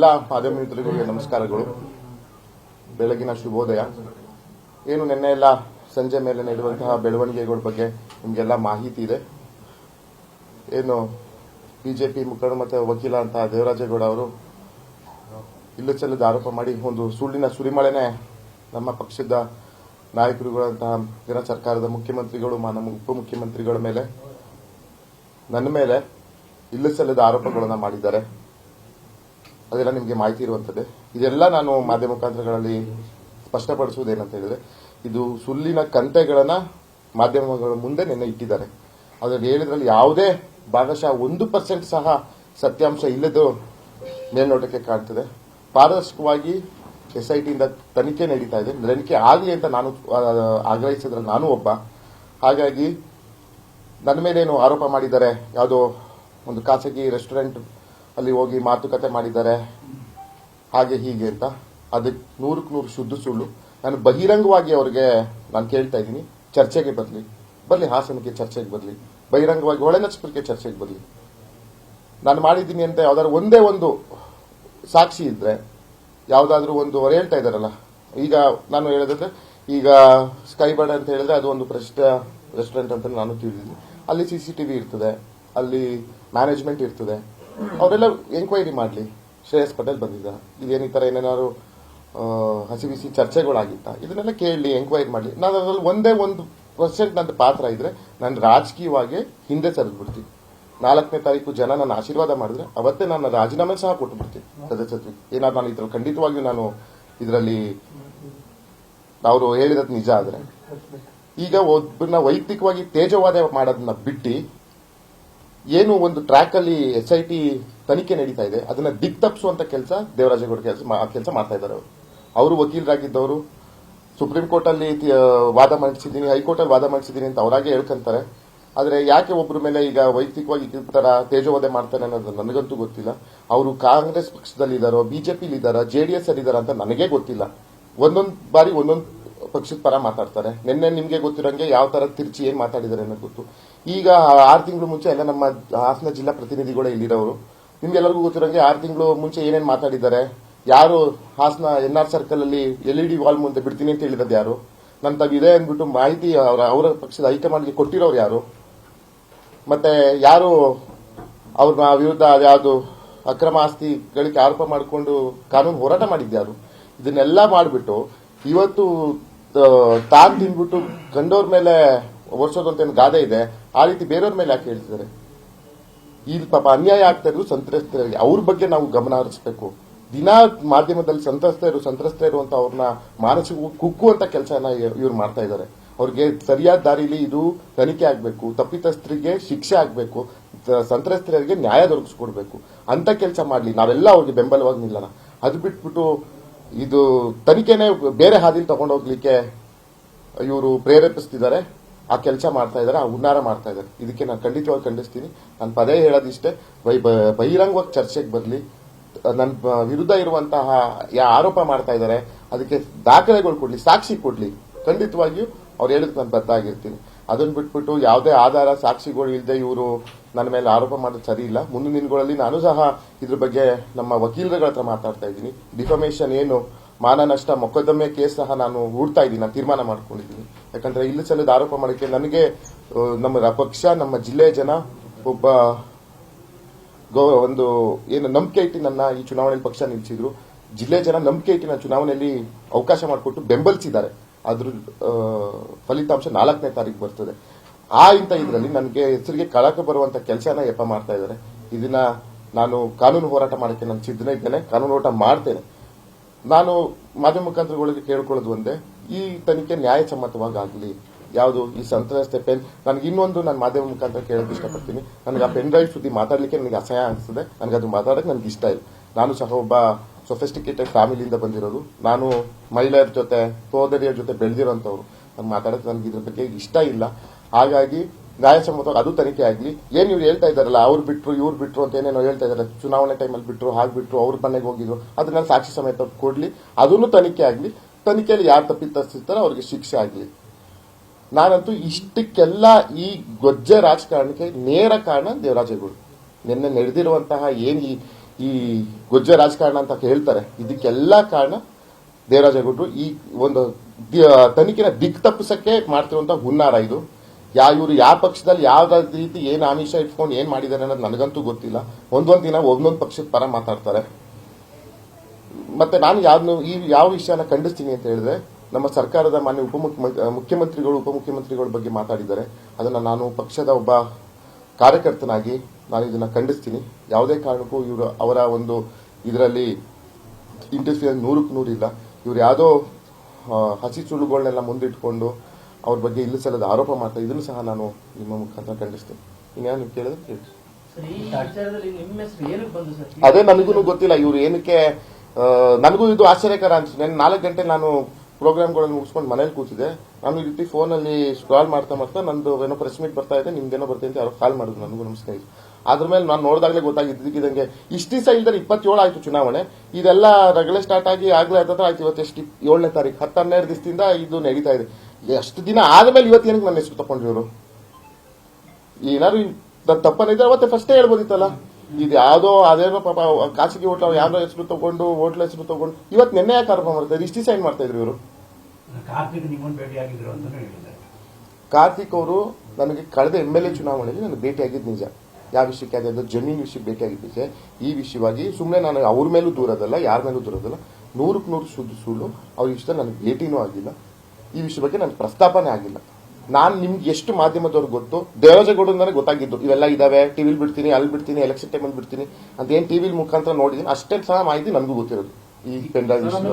ಎಲ್ಲ ಮಾಧ್ಯಮ ಮಿತ್ರರಿಗೆ ನಮಸ್ಕಾರಗಳು, ಬೆಳಗಿನ ಶುಭೋದಯ. ಏನು ನಿನ್ನೆ ಎಲ್ಲ ಸಂಜೆ ಮೇಲೆ ನಡೆಯುವಂತಹ ಬೆಳವಣಿಗೆಗಳ ಬಗ್ಗೆ ನಿಮಗೆಲ್ಲ ಮಾಹಿತಿ ಇದೆ. ಏನು ಬಿಜೆಪಿ ಮುಖಂಡ ಮತ್ತು ವಕೀಲ ಅಂತ ದೇವರಾಜೇಗೌಡ ಅವರು ಇಲ್ಲಸಲ್ಲದ ಆರೋಪ ಮಾಡಿ ಒಂದು ಸುಳ್ಳಿನ ಸುರಿಮಳೆನೆ ನಮ್ಮ ಪಕ್ಷದ ನಾಯಕರುಗಳಂತಹ ಜನ ಸರ್ಕಾರದ ಮುಖ್ಯಮಂತ್ರಿಗಳು, ನಮ್ಮ ಉಪಮುಖ್ಯಮಂತ್ರಿಗಳ ಮೇಲೆ, ನನ್ನ ಮೇಲೆ ಇಲ್ಲಸಲ್ಲದ ಆರೋಪಗಳನ್ನು ಮಾಡಿದ್ದಾರೆ. ಅದೆಲ್ಲ ನಿಮಗೆ ಮಾಹಿತಿ ಇರುವಂಥದ್ದೇ. ಇದೆಲ್ಲ ನಾನು ಮಾಧ್ಯಮ ಮುಖಾಂತರಗಳಲ್ಲಿ ಸ್ಪಷ್ಟಪಡಿಸುವುದೇನಂತ ಹೇಳಿದ್ರೆ, ಇದು ಸುಳ್ಳಿನ ಕಂತೆಗಳನ್ನು ಮಾಧ್ಯಮಗಳ ಮುಂದೆ ನಿನ್ನೆ ಇಟ್ಟಿದ್ದಾರೆ. ಅದರಲ್ಲಿ ಹೇಳಿದ್ರಲ್ಲಿ ಯಾವುದೇ ಭಾಗಶಃ 1% ಸಹ ಸತ್ಯಾಂಶ ಇಲ್ಲದ ಮೇಲ್ನೋಟಕ್ಕೆ ಕಾಣ್ತದೆ. ಪಾರದರ್ಶಕವಾಗಿ SITಯಿಂದ ತನಿಖೆ ನಡೀತಾ ಇದೆ. ತನಿಖೆ ಆಗಲಿ ಅಂತ ನಾನು ಆಗ್ರಹಿಸಿದ್ರಲ್ಲಿ ನಾನು ಒಬ್ಬ. ಹಾಗಾಗಿ ನನ್ನ ಮೇಲೇನು ಆರೋಪ ಮಾಡಿದ್ದಾರೆ, ಯಾವುದೋ ಒಂದು ಖಾಸಗಿ ರೆಸ್ಟೋರೆಂಟ್ ಅಲ್ಲಿ ಹೋಗಿ ಮಾತುಕತೆ ಮಾಡಿದ್ದಾರೆ ಹಾಗೆ ಹೀಗೆ ಅಂತ, ಅದಕ್ಕೆ 100% ಶುದ್ಧ ಸುಳ್ಳು. ನಾನು ಬಹಿರಂಗವಾಗಿ ಅವ್ರಿಗೆ ನಾನು ಕೇಳ್ತಾ ಇದ್ದೀನಿ, ಚರ್ಚೆಗೆ ಬರಲಿ, ಹಾಸನಕ್ಕೆ ಚರ್ಚೆಗೆ ಬರಲಿ, ಬಹಿರಂಗವಾಗಿ ಒಳನಸ್ಪರ್ಕೆ ಚರ್ಚೆಗೆ ಬರಲಿ. ನಾನು ಮಾಡಿದ್ದೀನಿ ಅಂತ ಯಾವ್ದಾದ್ರು ಒಂದೇ ಒಂದು ಸಾಕ್ಷಿ ಇದ್ರೆ, ಯಾವುದಾದ್ರೂ ಒಂದು ಅವ್ರು ಹೇಳ್ತಾ ಇದ್ದಾರಲ್ಲ, ಈಗ ನಾನು ಹೇಳಿದ್ರೆ ಈಗ ಸ್ಕೈ ಬರ್ಡ್ ಅಂತ ಹೇಳಿದ್ರೆ ಅದು ಒಂದು ಪ್ರಸಿದ್ಧ ರೆಸ್ಟೋರೆಂಟ್ ಅಂತ ನಾನು ತಿಳಿದಿದ್ದೀನಿ. ಅಲ್ಲಿ CCTV ಇರ್ತದೆ, ಅಲ್ಲಿ ಮ್ಯಾನೇಜ್ಮೆಂಟ್ ಇರ್ತದೆ. ಅವರೆಲ್ಲ ಎಂಕ್ವೈರಿ ಮಾಡಲಿ. ಶ್ರೇಯಸ್ ಪಟೇಲ್ ಬಂದಿದ್ದ, ಇದೇನು ಈ ಥರ ಏನೇನಾದ್ರು ಹಸಿಬಿಸಿ ಚರ್ಚೆಗಳಾಗಿತ್ತ, ಇದನ್ನೆಲ್ಲ ಕೇಳಲಿ, ಎಂಕ್ವೈರಿ ಮಾಡಲಿ. ನಾನು ಅದರಲ್ಲಿ ಒಂದೇ 1% ನನ್ನ ಪಾತ್ರ ಇದ್ರೆ ನಾನು ರಾಜಕೀಯವಾಗಿ ಹಿಂದೆ ಸರಿದ್ಬಿಡ್ತೀನಿ. 4ನೇ ತಾರೀಕು ಜನ ನನ್ನ ಆಶೀರ್ವಾದ ಮಾಡಿದ್ರೆ ಅವತ್ತೇ ನನ್ನ ರಾಜೀನಾಮೆ ಸಹ ಕೊಟ್ಟು ಬಿಡ್ತೀನಿ ಸದಸ್ಯತ್ವಕ್ಕೆ. ಏನಾದ್ರು ನಾನು ಇದ್ರಲ್ಲಿ ಖಂಡಿತವಾಗಿಯೂ ನಾನು ಇದರಲ್ಲಿ ಅವರು ಹೇಳಿರೋದು ನಿಜ ಆದ್ರೆ, ಈಗ ಒಬ್ಬರನ್ನ ವೈಯಕ್ತಿಕವಾಗಿ ತೇಜವಾದ ಮಾಡೋದನ್ನ ಬಿಟ್ಟು ಏನು ಒಂದು ಟ್ರ್ಯಾಕ್ ಅಲ್ಲಿ SIT ತನಿಖೆ ನಡೀತಾ ಇದೆ, ಅದನ್ನ ದಿಕ್ ತಪ್ಪಿಸುವಂತ ಕೆಲಸ ದೇವರಾಜೇಗೌಡ ಕೆಲಸ ಮಾಡ್ತಾ ಇದ್ದಾರೆ. ಅವರು ವಕೀಲರಾಗಿದ್ದವರು, ಸುಪ್ರೀಂ ಕೋರ್ಟ್ ಅಲ್ಲಿ ವಾದ ಮಂಡಿಸಿದ್ದೀನಿ, ಹೈಕೋರ್ಟ್ ಅಲ್ಲಿ ವಾದ ಮಂಡಿಸಿದ್ದೀನಿ ಅಂತ ಅವರಾಗೆ ಹೇಳ್ಕೊಂತಾರೆ. ಆದ್ರೆ ಯಾಕೆ ಒಬ್ಬರ ಮೇಲೆ ಈಗ ವೈಯಕ್ತಿಕವಾಗಿ ಈ ತರ ತೇಜೋವಧೆ ಮಾಡ್ತಾರೆ ಅನ್ನೋದು ನನಗಂತೂ ಗೊತ್ತಿಲ್ಲ. ಅವರು ಕಾಂಗ್ರೆಸ್ ಪಕ್ಷದಲ್ಲಿ ಇದ್ದಾರೋ, ಬಿಜೆಪಿ ಇದ್ದಾರೋ, JDS ಅಲ್ಲಿ ಇದ್ದಾರ ಅಂತ ನನಗೆ ಗೊತ್ತಿಲ್ಲ. ಒಂದೊಂದು ಬಾರಿ ಒಂದೊಂದು ಪಕ್ಷದ ಪರ ಮಾತಾಡ್ತಾರೆ. ನಿನ್ನೆ ನಿಮ್ಗೆ ಗೊತ್ತಿರಂಗೆ ಯಾವ ತರ ತಿರ್ಚಿ ಏನ್ ಮಾತಾಡಿದ್ದಾರೆ ಅನ್ನೋದು ಗೊತ್ತು. ಈಗ 6 ತಿಂಗಳು ಮುಂಚೆ ಎಲ್ಲ ನಮ್ಮ ಹಾಸನ ಜಿಲ್ಲಾ ಪ್ರತಿನಿಧಿಗಳೇ ಇಲ್ಲಿರೋರು. ನಿಮ್ಗೆಲ್ಲರಿಗೂ ಗೊತ್ತಿರಂಗೆ 6 ತಿಂಗಳು ಮುಂಚೆ ಏನೇನ್ ಮಾತಾಡಿದ್ದಾರೆ, ಯಾರು ಹಾಸನ NR ಸರ್ಕಲ್ ಅಲ್ಲಿ LED ವಾಲ್ ಮುಂದೆ ಬಿಡ್ತೀನಿ ಅಂತ ಹೇಳಿರೋದು ಯಾರು, ನನ್ನ ತಾವಿದೆ ಅಂದ್ಬಿಟ್ಟು ಮಾಹಿತಿ ಅವರ ಪಕ್ಷದ ಹೈಕಮಾಂಡ್ಗೆ ಕೊಟ್ಟಿರೋರು ಯಾರು, ಮತ್ತೆ ಯಾರು ಅವ್ರ ವಿರುದ್ಧ ಯಾವುದು ಅಕ್ರಮ ಆಸ್ತಿ ಗಳಿಕೆ ಆರೋಪ ಮಾಡಿಕೊಂಡು ಕಾನೂನು ಹೋರಾಟ ಮಾಡಿದ್ಯಾರು, ಇದನ್ನೆಲ್ಲ ಮಾಡಿಬಿಟ್ಟು ಇವತ್ತು ತಾನು ತಿಂದ್ಬಿಟ್ಟು ಗಂಡವ್ರ ಮೇಲೆ ಒರ್ಸೋದಂತ ಏನು ಗಾದೆ ಇದೆ, ಆ ರೀತಿ ಬೇರೆಯವ್ರ ಮೇಲೆ ಯಾಕೆ ಹೇಳ್ತಿದ್ದಾರೆ? ಇಲ್ಲಿ ಪಾಪ ಅನ್ಯಾಯ ಆಗ್ತಾ ಇದ್ರು ಸಂತ್ರಸ್ತರಿಗೆ, ಅವ್ರ ಬಗ್ಗೆ ನಾವು ಗಮನ ಹರಿಸಬೇಕು. ದಿನಾ ಮಾಧ್ಯಮದಲ್ಲಿ ಸಂತ್ರಸ್ತರು ಅಂತ ಅವ್ರನ್ನ ಮಾನಸಿಕ ಕುಕ್ಕುವಂತ ಕೆಲಸನ ಇವ್ರು ಮಾಡ್ತಾ ಇದ್ದಾರೆ. ಅವ್ರಿಗೆ ಸರಿಯಾದ ದಾರಿಲಿ ಇದು ತನಿಖೆ ಆಗಬೇಕು, ತಪ್ಪಿತಸ್ಥರಿಗೆ ಶಿಕ್ಷೆ ಆಗಬೇಕು, ಸಂತ್ರಸ್ತರಿಗೆ ನ್ಯಾಯ ದೊರಕಿಸ್ಕೊಡ್ಬೇಕು ಅಂತ ಕೆಲಸ ಮಾಡಲಿ. ನಾವೆಲ್ಲ ಅವ್ರಿಗೆ ಬೆಂಬಲವಾಗಿ ನಿಲ್ಲೋಣ. ಅದು ಬಿಟ್ಬಿಟ್ಟು ಇದು ತನಿಖೆನೇ ಬೇರೆ ಹಾದಿಲಿ ತಗೊಂಡೋಗ್ಲಿಕ್ಕೆ ಇವರು ಪ್ರೇರೇಪಿಸ್ತಿದ್ದಾರೆ, ಆ ಕೆಲಸ ಮಾಡ್ತಾ ಇದ್ದಾರೆ, ಆ ಹುನ್ನಾರ ಮಾಡ್ತಾ ಇದ್ದಾರೆ. ಇದಕ್ಕೆ ನಾನು ಖಂಡಿತವಾಗಿ ಖಂಡಿಸ್ತೀನಿ. ನಾನು ಪದೇ ಹೇಳೋದಿಷ್ಟೇ, ಬಹಿರಂಗವಾಗಿ ಚರ್ಚೆಗೆ ಬರಲಿ. ನನ್ನ ವಿರುದ್ಧ ಇರುವಂತಹ ಆರೋಪ ಮಾಡ್ತಾ ಇದ್ದಾರೆ ಅದಕ್ಕೆ ದಾಖಲೆಗಳು ಕೊಡ್ಲಿ, ಸಾಕ್ಷಿ ಕೊಡ್ಲಿ. ಖಂಡಿತವಾಗಿಯೂ ಅವ್ರು ಹೇಳಿದ್ ನಾನು ಬದ್ಧ ಆಗಿರ್ತೀನಿ. ಅದನ್ನ ಬಿಟ್ಬಿಟ್ಟು ಯಾವುದೇ ಆಧಾರ ಸಾಕ್ಷಿಗಳು ಇಲ್ಲದೆ ಇವರು ನನ್ನ ಮೇಲೆ ಆರೋಪ ಮಾಡೋದು ಸರಿ ಇಲ್ಲ. ಮುಂದಿನ ದಿನಗಳಲ್ಲಿ ನಾನು ಸಹ ಇದ್ರ ಬಗ್ಗೆ ನಮ್ಮ ವಕೀಲರುಗಳ ಹತ್ರ ಮಾತಾಡ್ತಾ ಇದ್ದೀನಿ. ಡಿಫಮೇಷನ್ ಏನು ಮಾನನಷ್ಟ ಮೊಕದ್ದಮೆ ಕೇಸ್ ಸಹ ನಾನು ಹೂಡ್ತಾ ಇದ್ದೀನಿ, ನಾನು ತೀರ್ಮಾನ ಮಾಡ್ಕೊಂಡಿದ್ದೀನಿ. ಯಾಕಂದ್ರೆ ಇಲ್ಲಿ ಸಲ್ಲದ ಆರೋಪ ಮಾಡೋಕ್ಕೆ ನನಗೆ ನಮ್ಮ ಪಕ್ಷ, ನಮ್ಮ ಜಿಲ್ಲೆಯ ಜನ ಒಬ್ಬ ಒಂದು ಏನು ನಂಬಿಕೆ ಇಟ್ಟು ನನ್ನ ಈ ಚುನಾವಣೆಯಲ್ಲಿ ಪಕ್ಷ ನಿಲ್ಲಿಸಿದ್ರು. ಜಿಲ್ಲೆ ಜನ ನಂಬಿಕೆ ಇಟ್ಟು ನನ್ನ ಚುನಾವಣೆಯಲ್ಲಿ ಅವಕಾಶ ಮಾಡಿಕೊಟ್ಟು ಬೆಂಬಲಿಸಿದ್ದಾರೆ. ಅದ್ರ ಫಲಿತಾಂಶ 4ನೇ ತಾರೀಕು ಬರ್ತದೆ. ಇಂಥ ಇದರಲ್ಲಿ ನನಗೆ ಹೆಸರಿಗೆ ಕಳಕ ಬರುವಂತ ಕೆಲಸನ ಯಪ್ಪ ಮಾಡ್ತಾ ಇದ್ದಾರೆ. ಇದನ್ನ ನಾನು ಕಾನೂನು ಹೋರಾಟ ಮಾಡಕ್ಕೆ ನಾನು ಸಿದ್ಧನೇ ಇದ್ದೇನೆ, ಕಾನೂನು ಹೋರಾಟ ಮಾಡ್ತೇನೆ. ನಾನು ಮಾಧ್ಯಮ ಮುಖಾಂತರಗಳಿಗೆ ಕೇಳ್ಕೊಳ್ಳೋದು ಒಂದೇ, ಈ ತನಿಖೆ ನ್ಯಾಯಸಮ್ಮತವಾಗಿ ಆಗಲಿ. ಯಾವುದು ಈ ಸಂತ್ರಸ್ತೆ ಪೆನ್, ನನಗೆ ಇನ್ನೊಂದು ನಾನು ಮಾಧ್ಯಮ ಮುಖಾಂತರ ಕೇಳೋಕೆ ಇಷ್ಟಪಡ್ತೀನಿ. ನನಗೆ ಆ ಪೆನ್ ಡ್ರೈವ್ ಸುದ್ದಿ ಮಾತಾಡಲಿಕ್ಕೆ ನನಗೆ ಅಸಹ್ಯ ಅನಿಸ್ತದೆ. ನನಗೆ ಅದು ಮಾತಾಡೋಕೆ ನನಗೆ ಇಷ್ಟ ಇಲ್ಲ. ನಾನು ಸಹ ಒಬ್ಬ ಸೊಫಿಸ್ಟಿಕೇಟೆಡ್ ಫ್ಯಾಮಿಲಿಯಿಂದ ಬಂದಿರೋದು. ನಾನು ಮಹಿಳೆಯರ ಜೊತೆ, ಸೋದರಿಯರ ಜೊತೆ ಬೆಳೆದಿರೋಂಥವ್ರು. ನಾನು ಮಾತಾಡೋಕೆ ನನಗೆ ಇದ್ರ ಬಗ್ಗೆ ಇಷ್ಟ ಇಲ್ಲ. ಹಾಗಾಗಿ ನ್ಯಾಯಸಮ್ಮತವಾಗಿ ಅದು ತನಿಖೆ ಆಗಲಿ. ಏನು ಇವ್ರು ಹೇಳ್ತಾ ಇದ್ದಾರಲ್ಲ, ಅವ್ರು ಬಿಟ್ರು ಇವ್ರು ಬಿಟ್ರು ಅಂತ ಏನೇನೋ ಹೇಳ್ತಾ ಇದ್ದಾರೆ, ಚುನಾವಣೆ ಟೈಮಲ್ಲಿ ಬಿಟ್ರು, ಹಾಗೆ ಬಿಟ್ರು, ಅವ್ರ ಮನೆಗೆ ಹೋಗಿದ್ರು, ಅದನ್ನೆಲ್ಲ ಸಾಕ್ಷಿ ಸಮೇತ ಕೊಡ್ಲಿ. ಅದನ್ನು ತನಿಖೆ ಆಗಲಿ. ತನಿಖೆಯಲ್ಲಿ ಯಾರು ತಪ್ಪಿತಸ್ಥಿರ್ತಾರೋ ಅವ್ರಿಗೆ ಶಿಕ್ಷೆ ಆಗಲಿ. ನಾನಂತೂ ಇಷ್ಟಕ್ಕೆಲ್ಲ ಈ ಗೊಜ್ಜೆ ರಾಜಕಾರಣಕ್ಕೆ ನೇರ ಕಾರಣ ದೇವರಾಜೇಗೌಡ. ನಿನ್ನೆ ನಡೆದಿರುವಂತಹ ಏನು ಈ ಗೊಜ್ಜೆ ರಾಜಕಾರಣ ಅಂತ ಹೇಳ್ತಾರೆ. ಇದಕ್ಕೆಲ್ಲ ಕಾರಣ ದೇವರಾಜೇಗೌಡರು. ಈ ಒಂದು ತನಿಖೆನ ದಿಕ್ ತಪ್ಪಿಸಕ್ಕೆ ಮಾಡ್ತಿರುವಂತ ಹುನ್ನಾರ ಇದು. ಇವರು ಯಾವ ಪಕ್ಷದಲ್ಲಿ ಯಾವ ರೀತಿ ಏನ್ ಆಮಿಷ ಇಟ್ಕೊಂಡು ಏನ್ ಮಾಡಿದ್ದಾರೆ ಅನ್ನೋದು ನನಗಂತೂ ಗೊತ್ತಿಲ್ಲ. ಒಂದೊಂದ್ ದಿನ ಒಂದೊಂದು ಪಕ್ಷದ ಪರ ಮಾತಾಡ್ತಾರೆ. ಮತ್ತೆ ನಾನು ಯಾವ ವಿಷಯನ ಖಂಡಿಸ್ತೀನಿ ಅಂತ ಹೇಳಿದ್ರೆ, ನಮ್ಮ ಸರ್ಕಾರದ ಮಾನ್ಯ ಮುಖ್ಯಮಂತ್ರಿಗಳು ಉಪಮುಖ್ಯಮಂತ್ರಿಗಳ ಬಗ್ಗೆ ಮಾತಾಡಿದ್ದಾರೆ. ಅದನ್ನ ನಾನು ಪಕ್ಷದ ಒಬ್ಬ ಕಾರ್ಯಕರ್ತನಾಗಿ ನಾನು ಇದನ್ನ ಖಂಡಿಸ್ತೀನಿ. ಯಾವುದೇ ಕಾರಣಕ್ಕೂ ಇವರು ಅವರ ಒಂದು ಇದರಲ್ಲಿ ಇಂಟರ್ಫಿಯರ್ 100% ಇಲ್ಲ. ಇವ್ರು ಯಾವುದೋ ಹಸಿ ಸುಳ್ಳುಗಳನ್ನೆಲ್ಲ ಮುಂದಿಟ್ಕೊಂಡು ಅವ್ರ ಬಗ್ಗೆ ಇಲ್ಲ ಸಲ್ಲದ ಆರೋಪ ಮಾಡ್ತಾರೆ. ಇದನ್ನು ಸಹ ನಾನು ನಿಮ್ಮ ಮುಖಾಂತರ ಖಂಡಿಸ್ತೀನಿ. ಇನ್ಯಾವ ನೀವು ಕೇಳಿದ್ರೆ ಕೇಳಿ. ಅದೇ ನನಗೂ ಗೊತ್ತಿಲ್ಲ ಇವ್ರು ಏನಕ್ಕೆ. ನನಗೂ ಇದು ಆಶ್ಚರ್ಯಕರ ಅನ್ಸುತ್ತೆ. 4 ಗಂಟೆ ನಾನು ಪ್ರೋಗ್ರಾಮ್ಗಳನ್ನು ಮುಗಿಸ್ಕೊಂಡು ಮನೇಲಿ ಕೂತಿದ್ದೆ. ನಾನು ಈ ರೀತಿ ಫೋನಲ್ಲಿ ಸ್ಕ್ರಾಲ್ ಮಾಡ್ತಾ ನಂದು ಏನೋ ಪ್ರೆಸ್ ಮೀಟ್ ಬರ್ತಾ ಇದೆ, ನಿಮ್ದೇನೋ ಬರ್ತಾ ಅಂತ ಯಾರೋ ಕಾಲ್ ಮಾಡಿದ್ರು ನನಗೂ ನಮಸ್ಕಾರ. ಅದ್ರ ಮೇಲೆ ನಾನು ನೋಡಿದಾಗಲೇ ಗೊತ್ತಾಗಿದ್ದಂಗೆ ಇಷ್ಟು ದಿವಸ ಇಲ್ದರೆ 27 ಆಯ್ತು ಚುನಾವಣೆ. ಇದೆಲ್ಲ ರಗಳೆ ಸ್ಟಾರ್ಟ್ ಆಗಿ ಆಗ್ಲೇ ಆಯ್ತು. ಇವತ್ತೆಷ್ಟು 7ನೇ ತಾರೀಕು 10-12 ದಿವಸದಿಂದ ಇದು ನಡೀತಾ ಇದೆ. ಎಷ್ಟು ದಿನ ಆದ್ಮೇಲೆ ಇವತ್ತು ಏನಕ್ಕೆ ನನ್ನ ಹೆಸರು ತಗೊಂಡ್ರಿ ಇವರು? ಏನಾದ್ರು ನನ್ನ ತಪ್ಪನಿದ್ರೆ ಅವತ್ತೆ ಫಸ್ಟೇ ಹೇಳ್ಬೋದಿತ್ತಲ್ಲ. ಇದು ಯಾವುದೋ ಅದೇನೋ ಪಾಪ ಖಾಸಗಿ ಹೋಟ್ಲ ಯಾವ್ದೋ ಹೆಸರು ತಗೊಂಡು ಹೋಟ್ಲ ಹೆಸರು ತಗೊಂಡು ಇವತ್ತು ನಿನ್ನೆ ಯಾಕೆ ಆರೋಪ ಮಾಡ್ತಾ ಇದ್ರು? ಇಷ್ಟು ದಿವಸ ಏನ್ ಮಾಡ್ತಾ ಇದ್ರು ಇವರು? ಕಾರ್ತಿಕ್ ಅವರು ನನಗೆ ಕಳೆದ MLA ಚುನಾವಣೆಯಲ್ಲಿ ನನಗೆ ಭೇಟಿಯಾಗಿದ್ದು ನಿಜ. ಯಾವ ವಿಷಯಕ್ಕೆ ಆಗಿದ್ದು? ಜಮೀನು ವಿಷಯಕ್ಕೆ ಭೇಟಿಯಾಗಿದ್ದೆ. ಈ ವಿಷಯವಾಗಿ ಸುಮ್ಮನೆ ನಾನು ಅವ್ರ ಮೇಲೂ ದೂರದಲ್ಲ, ಯಾರ ಮೇಲೂ ದೂರದಲ್ಲ, 100% ಸುಳ್ಳು. ಅವ್ರ ಇಷ್ಟ ನನಗೆ ಭೇಟಿನೂ ಆಗಿಲ್ಲ. ಈ ವಿಷಯ ಬಗ್ಗೆ ನನ್ನ ಪ್ರಸ್ತಾಪನೆ ಆಗಿಲ್ಲ. ನಾನು ನಿಮ್ಗೆ ಎಷ್ಟು ಮಾಧ್ಯಮದವ್ರಿಗೆ ಗೊತ್ತು, ದೇವರಾಜೇಗೌಡ ನನಗೆ ಗೊತ್ತಾಗಿದ್ದು ಇವೆಲ್ಲ ಇದಾವೆ, ಟಿವಿಲಿ ಬಿಡ್ತೀನಿ, ಅಲ್ಲಿ ಬಿಡ್ತೀನಿ, ಎಲೆಕ್ಷನ್ ಟೈಮಲ್ಲಿ ಬಿಡ್ತೀನಿ ಅಂತ ಏನ್ ಟಿವಿಲಿ ಮುಖಾಂತರ ನೋಡಿದೀನಿ ಅಷ್ಟೇ ಸಹ ಮಾಹಿತಿ ನನಗೂ ಗೊತ್ತಿರೋದು ಈ ಪೆಂಡ್ರೈವ್ ವಿಷಯ.